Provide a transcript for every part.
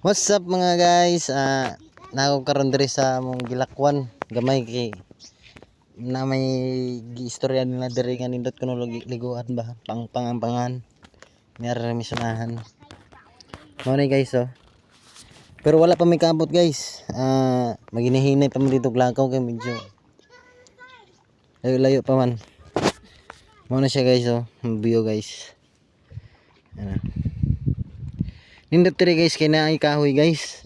What's up mga guys? Nako karon diri sa mong gilakwan gamay kay na may giistorya nila diri nga nindot kuno liguan ba pangpangan niya misyonahan. Mo ni guys oh. Pero wala pa may kaabot guys. Maginihinay pa mo dito glakaw kay medyo layo pa man. Mo na siya guys oh, view guys. Ano. Nindot diri guys kay naay kahoy guys.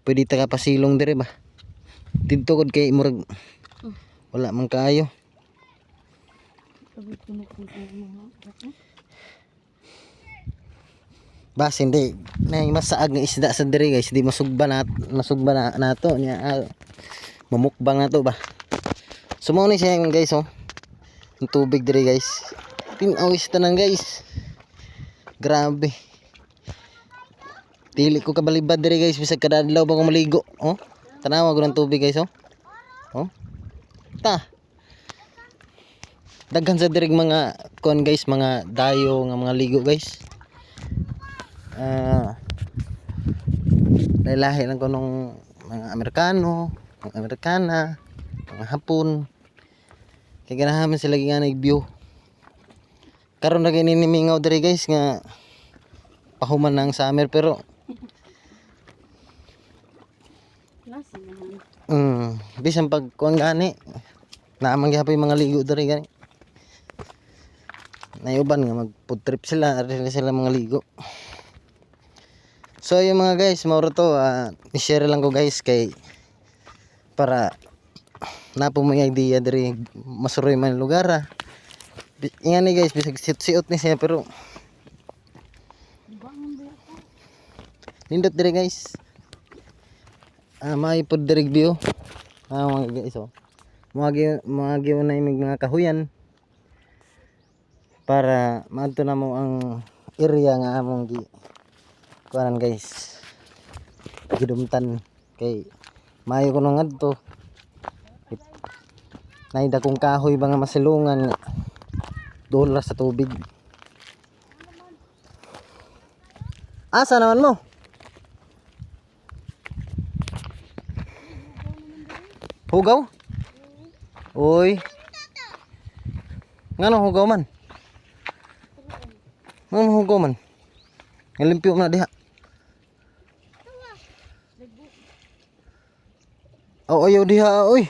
Pwede ta ka pasilong diri ba. Didto kod kay murag wala man kaayo. Bas hindi nay masaag nga isda sa diri guys, di masugba na nato niya mamukbang na to ba. Sumo ni siya guys oh. Ang tubig diri guys. Tinawis tanan guys. Grabe. Dili ko kabalibad diri guys bisag kada adlaw ba ko maligo. Oh. Tanawa ko ng tubig guys oh. Oh. Ta. Daghan sa diri mga kon guys, mga dayo nga mga ligo guys. Lahi lang ko nung mga Amerikano, mga Amerikana, mga Hapon. Kaya ganahaman sila nga nag-view. Karon na kay ninimingaw diri guys nga pahuman ng summer pero bisan pag kuan gani naamang gyapon mga ligo diri gani. Nayuban nga mag food trip sila mga ligo. So yung mga guys, mauro to i-share lang ko guys kay para napo mo yung idea diri masuroy man lugar. Ingani guys bisag siot ni siya pero nindot diri guys. May pod diri view. Mga guys oh. Mga na mga kahuyan para maadto na mo ang area nga among gi kuanan guys. Gidumtan kay mayo ko nang adto. Naida kong kahoy ba nga masilungan dola sa tubig. Asa naman mo? Hugaw? Uy. Ngano hugaw man? Ngano hugaw man? Ngalimpyo man diha. Oh, ayaw diha oy.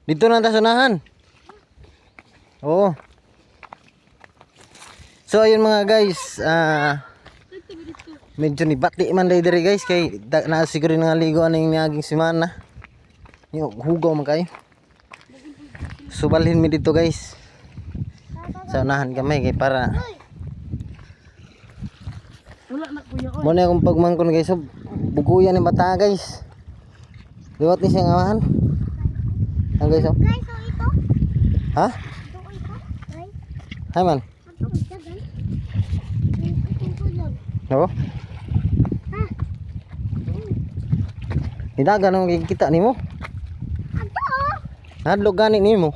Dito na ta sunahan. Oo. So ayun mga guys, medyo ni bati man diri guys kay na siguro nga ligo aning niaging semana. Yo hugaw man kay. Subalhin mi dito guys. Sa unahan kami kay para wala na kuya oy. Mo na akong pagmangkon guys, so buguyan ni mata guys. Liwat ni siya ngahan. Ang guys oh. Guys oh ito. Ha? Ito ito. Hay man. Oo. Hindi ganun kita nimo. Ato. Nadlog gani nimo.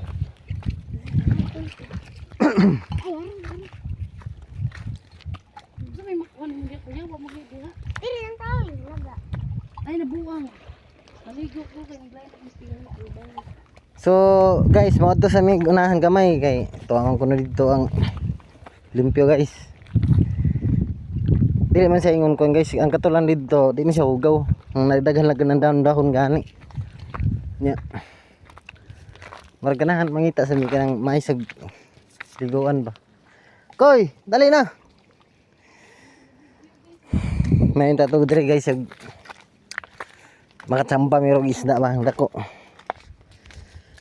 So guys, mga to sa mig unahan gamay kay tuwangan ko na dito ang limpyo guys. Dili man siya ingon ko guys, ang katulan dito di man siya hugaw. Ang nagdaghan lang ng dahon-dahon gani. Nya. Marganahan mangita sa mig kanang maisag liguan ba. Koy, dali na. May tatog dire guys sag makachamba mirog isda ba dako.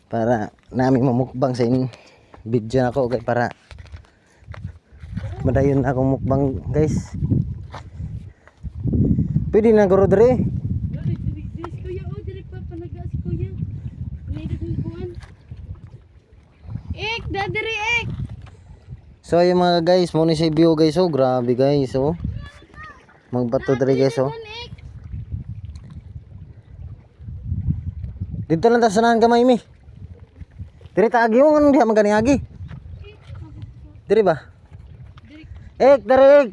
Para namin mamukbang sa video nako kay para madayon ako mukbang guys. Pwede na guro dire. So yung mga guys, mo ni sa view guys oh, grabe guys oh. Magbato dire guys oh. Dito lang ta sanahan gamay mi. Dire ta agi mo nganong diha magani agi. Dire ba? Dari.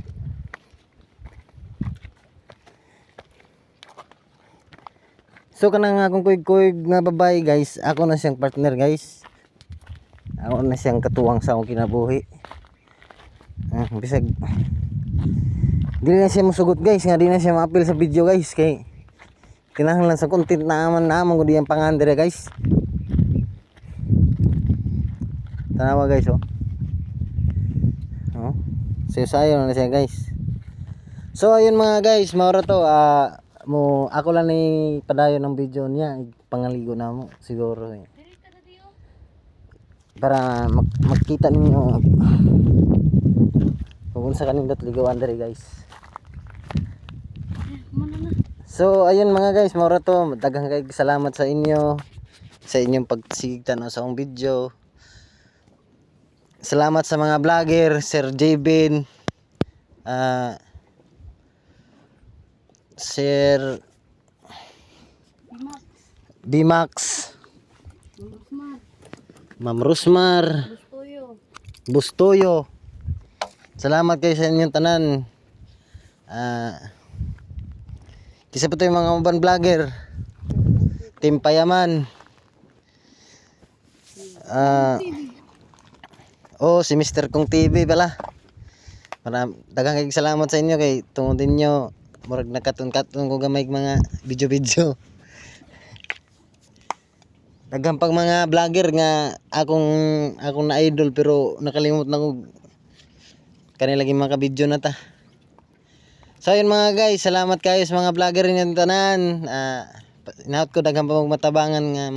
So kanang akong kuig-kuig nga babae guys, ako na siyang partner guys. Ako na siyang katuwang sa akong kinabuhi. Bisag di na siya musugot guys, nga di na siya ma-appeal sa video guys kay kinahanglan sa content na naman ko diyang pangan dire guys. Tanawa guys oh. Oh. Sayo na siya guys. So ayun mga guys, maura to mo ako lang ni padayon ng video niya, pangaligo na mo siguro eh. Para makita ninyo kung unsa kanindot ligawan diri guys. So ayun mga guys, maura to, daghang kay salamat sa inyo sa inyong pagsigigtan sa akong video. Salamat sa mga vlogger, Sir Jbin, Sir Bimax, Ma'am Rusmar, Bustoyo. Salamat kayo sa inyong tanan. Kisa pa to yung mga uban vlogger, Team Payaman, si Mr. Kong TV pala. Daghang kay salamat sa inyo kay tungod ninyo murag nakaton-katon ko gamay mga video-video. Daghang pang mga vlogger nga akong na idol pero nakalimot na ko kanila lagi mga video na ta. So yun mga guys, salamat kayo sa mga vlogger ninyo tanan. Inaot ko daghang pa matabangan nga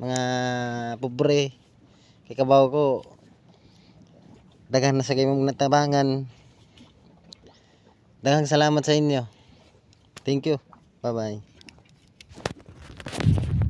mga pobre kay kabaw ko daghan na sa kayo mong natabangan. Daghang salamat sa inyo. Thank you. Bye bye.